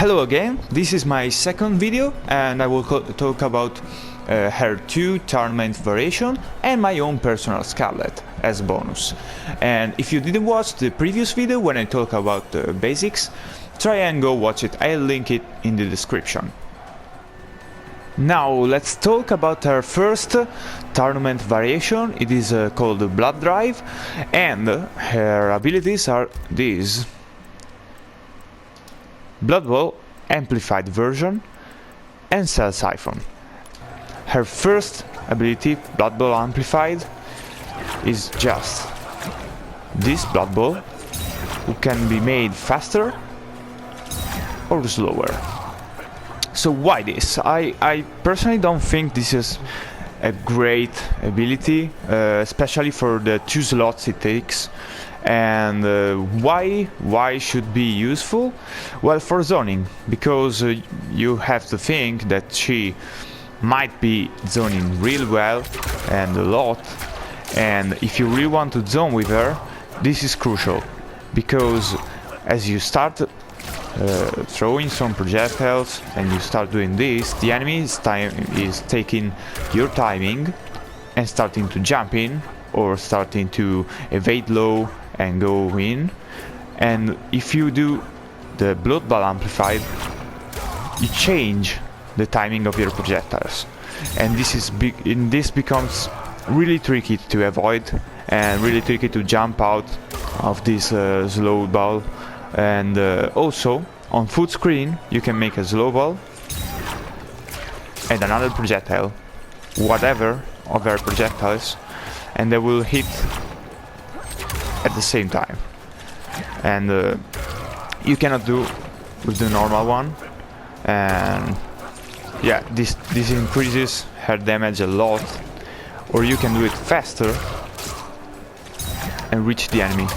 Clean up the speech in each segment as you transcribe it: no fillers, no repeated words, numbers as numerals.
Hello again, this is my second video and I will talk about her 2 tournament variation and my own personal Skarlet as bonus. And if you didn't watch the previous video when I talk about the basics, try and go watch it, I'll link it in the description. Now let's talk about her first tournament variation. It is called Blood Drive, and her abilities are these: Blood Ball Amplified version and Cell Siphon. Her first ability, Blood Ball Amplified, is just this Blood Ball, who can be made faster or slower. So why this? I personally don't think this is a great ability, especially for the 2 slots it takes. And why should be useful? Well, for zoning, because you have to think that she might be zoning real well and a lot, and if you really want to zone with her, this is crucial, because as you start throwing some projectiles and you start doing this, the enemy is taking your timing and starting to jump in or starting to evade low and go in. And if you do the Blood Ball Amplified, you change the timing of your projectiles, and this becomes really tricky to avoid and really tricky to jump out of this slow ball. And also on full screen you can make a slow ball and another projectile, whatever of their projectiles, and they will hit at the same time. And you cannot do with the normal one. And yeah, this increases her damage a lot, or you can do it faster and reach the enemy.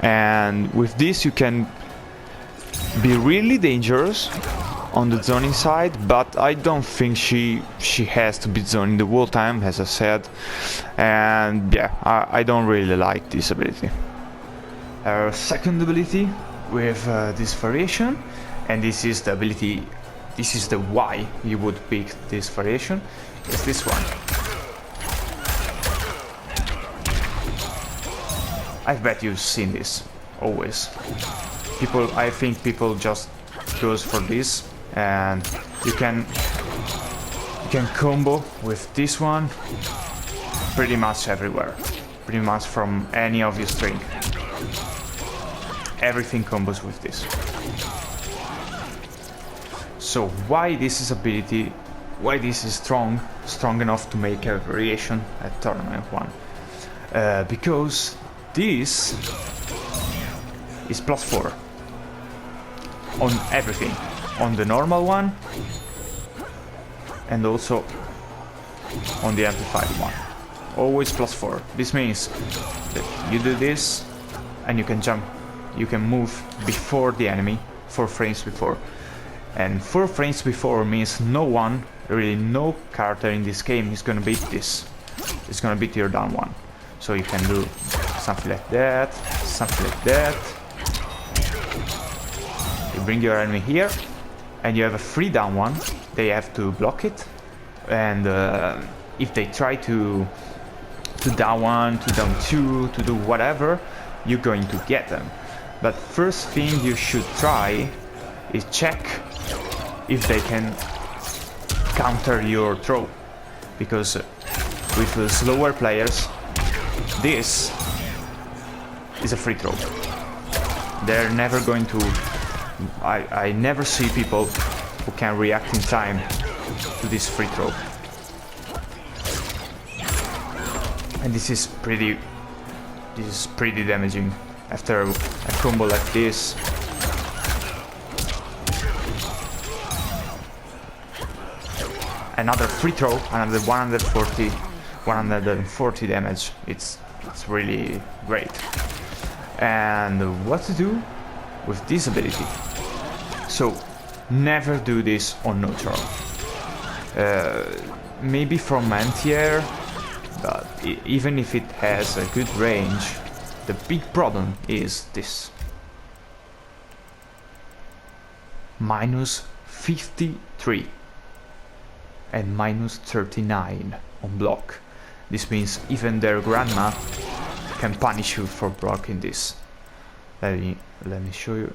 And with this you can be really dangerous on the zoning side, but I don't think she has to be zoning the whole time, as I said. And yeah, I don't really like this ability. Our second ability with this variation, and this is the ability, this is the why you would pick this variation, is this one. I bet you've seen this, always. I think people just goes for this, and you can combo with this one pretty much everywhere, pretty much from any of your string. Everything combos with this. So why this is ability, why this is strong enough to make a variation at tournament 1? Because this is +4 on everything, on the normal one and also on the amplified one. Always +4. This means that you do this and you can jump, you can move before the enemy 4 frames before. And 4 frames before means no one, really no character in this game is gonna beat this. It's gonna beat your down one. So you can do something like that, something like that. You bring your enemy here, and you have a free down one. They have to block it, and if they try to down 1, to down 2, to do whatever, you're going to get them. But first thing you should try is check if they can counter your throw, because with the slower players, this is a free throw. They're never going to... I never see people who can react in time to this free throw. And this is pretty damaging after a combo like this. Another free throw, another 140 damage. It's really great. And what to do with this ability? So never do this on neutral. Maybe from anti-air, but even if it has a good range, the big problem is this. minus 53 and minus 39 on block. This means even their grandma can punish you for blocking this. Let me show you.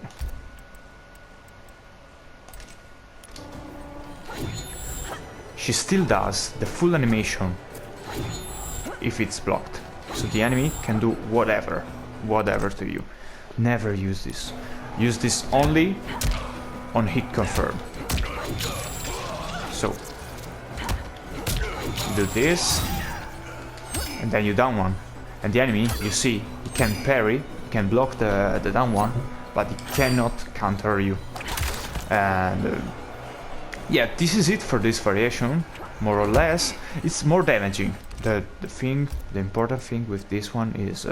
She still does the full animation if it's blocked. So the enemy can do whatever to you. Never use this. Use this only on hit confirm. So do this, and then you down one. And the enemy, you see, he can parry, he can block the down one, but he cannot counter you. And yeah, this is it for this variation, more or less. It's more damaging. The important thing with this one is,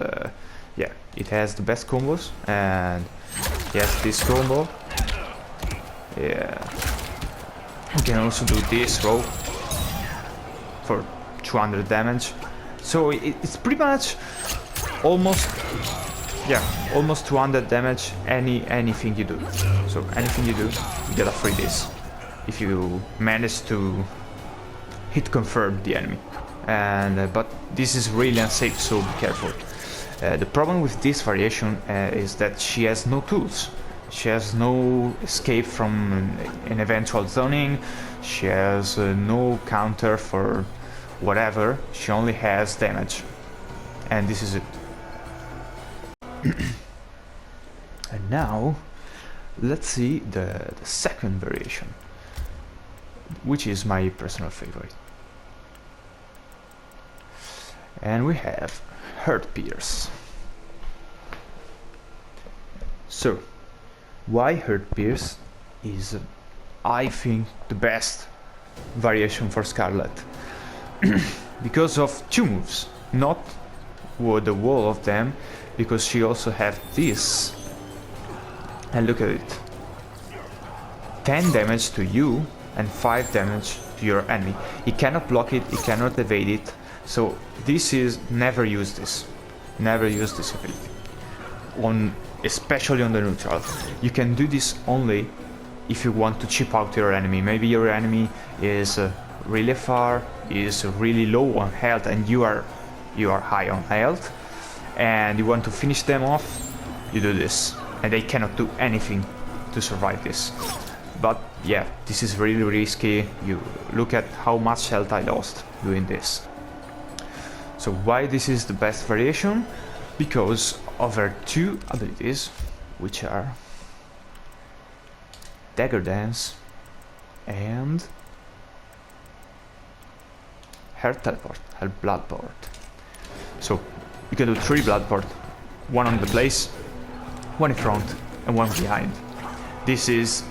yeah, it has the best combos, and yes, this combo. Yeah, you can also do this row for 200 damage. So it's pretty much almost 200 damage anything you do. So anything you do, you get a free this if you manage to hit confirm the enemy. And but this is really unsafe, so be careful. The problem with this variation is that she has no tools. She has no escape from an eventual zoning. She has no counter for whatever. She only has damage, and this is it. And now let's see the second variation, which is my personal favorite. And we have Hurt Pierce. So why Hurt Pierce is, I think, the best variation for Skarlet? Because of two moves, not the wall of them, because she also have this, and look at it, 10 damage to you and 5 damage to your enemy. He cannot block it, he cannot evade it, so this is, never use this ability, especially on the neutral. You can do this only if you want to chip out your enemy. Maybe your enemy is really far, is really low on health, and you are high on health, and you want to finish them off. You do this, and they cannot do anything to survive this. But yeah, this is really risky. You look at how much health I lost doing this. So why this is the best variation? Because of her two abilities, which are Dagger Dance and her teleport, her blood port. So you can do 3 blood port, 1 on the place, 1 in front, and 1 behind. This is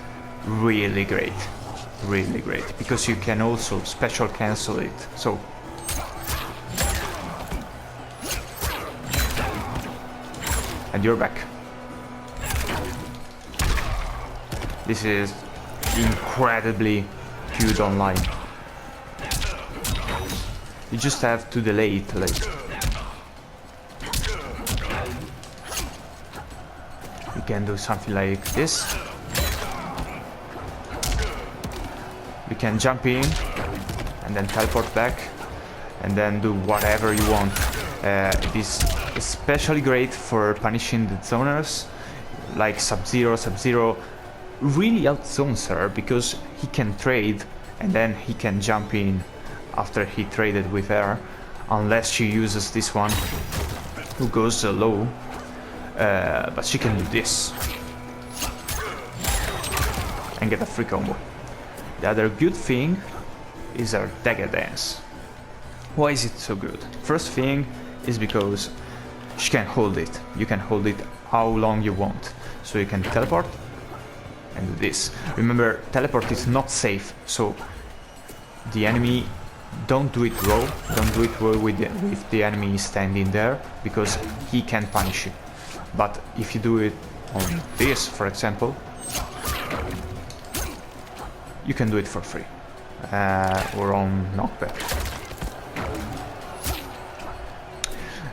really great, because you can also special cancel it. So and you're back. This is incredibly good online. You just have to delay it, like. You can do something like this. You can jump in and then teleport back and then do whatever you want. It is especially great for punishing the zoners like Sub-Zero. Sub-Zero really outzones her because he can trade and then he can jump in after he traded with her, unless she uses this one who goes low, but she can do this and get a free combo. The other good thing is her Dagger Dance. Why is it so good? First thing is because she can hold it. You can hold it how long you want. So you can teleport and do this. Remember, teleport is not safe, so the enemy, don't do it raw. Don't do it raw with the enemy standing there, because he can punish you. But if you do it on this, for example, you can do it for free, or on knockback.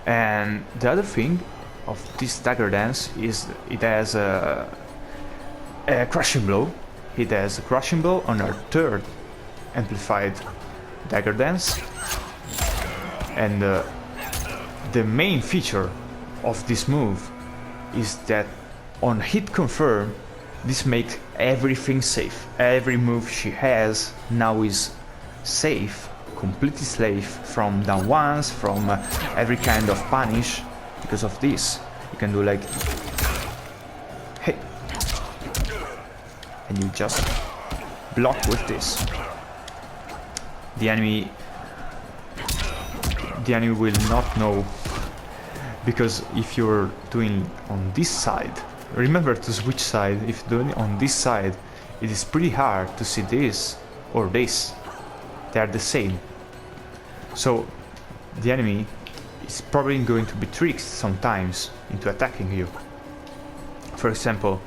And the other thing of this Dagger Dance is it has a crushing blow, It has a crushing blow on her third amplified dagger dance, and the main feature of this move is that on hit confirm, this makes everything safe. Every move she has now is safe, completely safe from down ones, from every kind of punish. Because of this, you can do like, hey, and you just block with this. The enemy will not know, because if you're doing on this side, remember to switch side. If doing on this side, it is pretty hard to see this or this. They are the same. So the enemy is probably going to be tricked sometimes into attacking you. For example,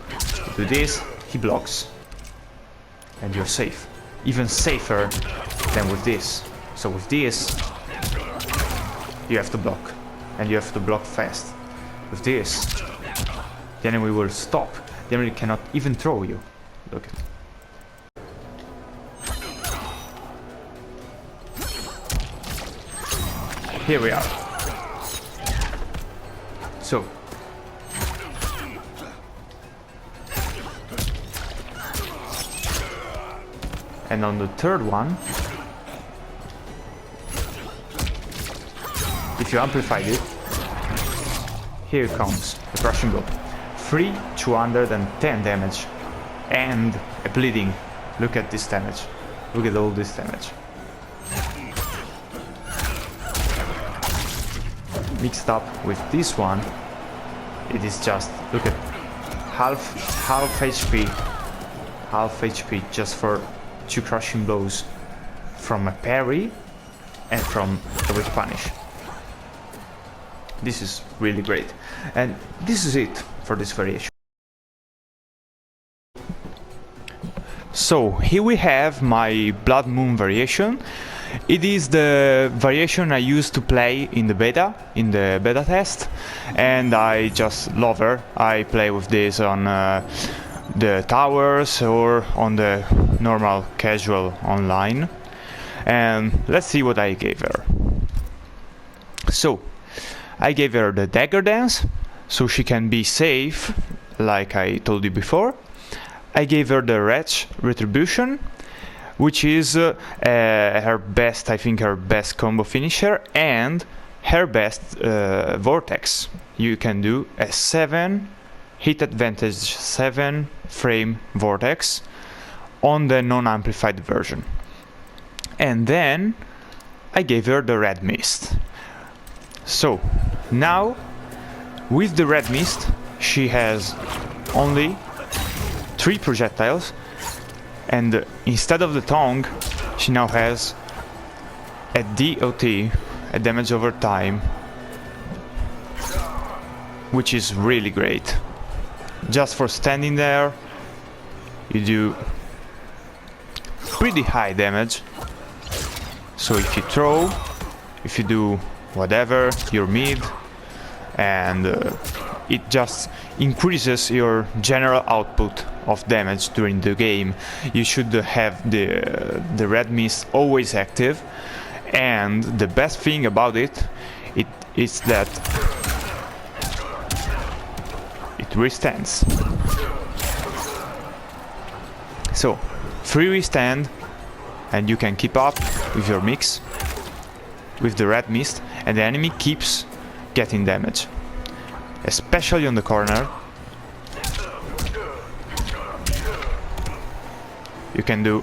you do this, he blocks, and you're safe. Even safer than with this. So with this, you have to block, and you have to block fast. With this, the enemy will stop. The enemy cannot even throw you. Look at it. Here we are. So, and on the third one, if you amplified it, here comes the crushing blow. 210 damage and a bleeding. Look at this damage. Look at all this damage. Mixed up with this one, it is just, look at, half HP just for 2 crushing blows from a parry and from the weak punish. This is really great, and this is it for this variation. So here we have my Blood Moon variation. It is the variation I used to play in the beta test, and I just love her. I play with this on the towers or on the normal casual online, and let's see what I gave her. So I gave her the dagger dance, so she can be safe, like I told you before. I gave her the wretch retribution, which is her best, I think her best combo finisher, and her best vortex. You can do a 7 hit advantage 7 frame vortex on the non-amplified version. And then I gave her the red mist. So now with the red mist she has only 3 projectiles, and instead of the tongue she now has a DOT, a damage over time, which is really great. Just for standing there you do pretty high damage. So if you throw, if you do whatever, you're mid, and it just increases your general output of damage during the game. You should have the red mist always active, and the best thing about it is that it withstands. So 3 withstand, and you can keep up with your mix with the red mist, and the enemy keeps getting damage, especially on the corner. You can do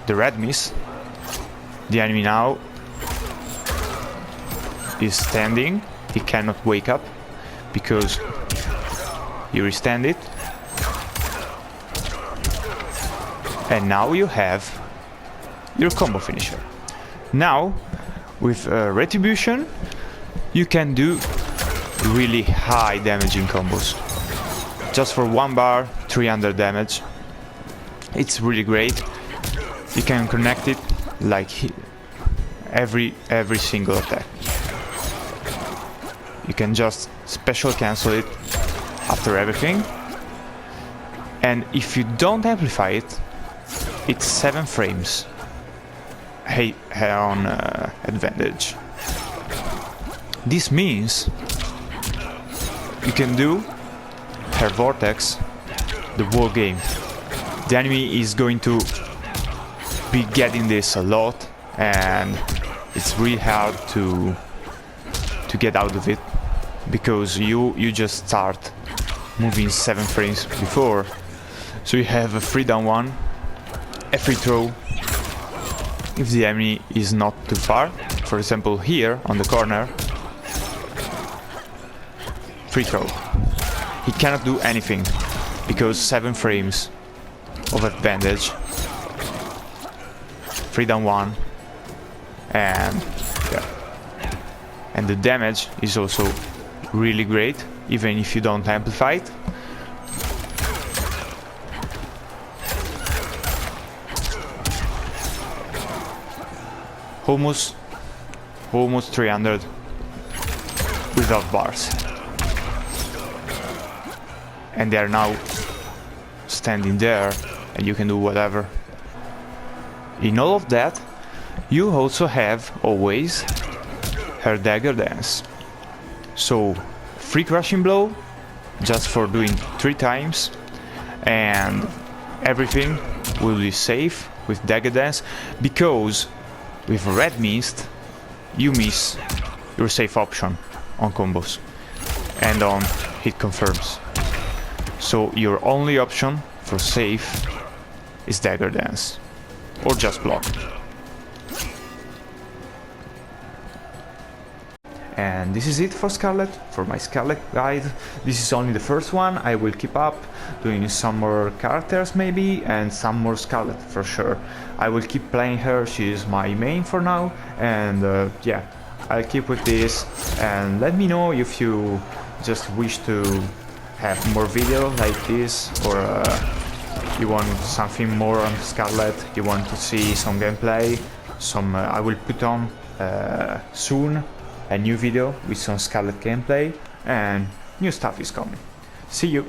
the red mist. The enemy now is standing, he cannot wake up because you restand it, and now you have your combo finisher. Now with retribution you can do really high damaging combos. Just for 1 bar, 300 damage. It's really great. You can connect it like every single attack. You can just special cancel it after everything, And if you don't amplify it, it's 7 frames on advantage. This means you can do her vortex the whole game. The enemy is going to be getting this a lot, and it's really hard to get out of it, because you just start moving 7 frames before. So you have a 3-down-1, a free throw if the enemy is not too far. For example, here on the corner, free throw. He cannot do anything because 7 frames of advantage, 3-down-1, and yeah. And the damage is also really great, even if you don't amplify it. Almost 300 without bars. And they are now standing there, and you can do whatever. In all of that, you also have always her dagger dance. So free crushing blow just for doing 3 times, and everything will be safe with dagger dance, because with red mist you miss your safe option on combos and on hit confirms. So your only option for safe is dagger dance or just block. And this is it for Skarlet, for my Skarlet guide. This is only the first one. I will keep up doing some more characters maybe, and some more Skarlet for sure. I will keep playing her, she is my main for now, and yeah, I'll keep with this. And let me know if you just wish to have more video like this, or you want something more on Skarlet, you want to see some gameplay. I will put on soon a new video with some Skarlet gameplay, and new stuff is coming. See you!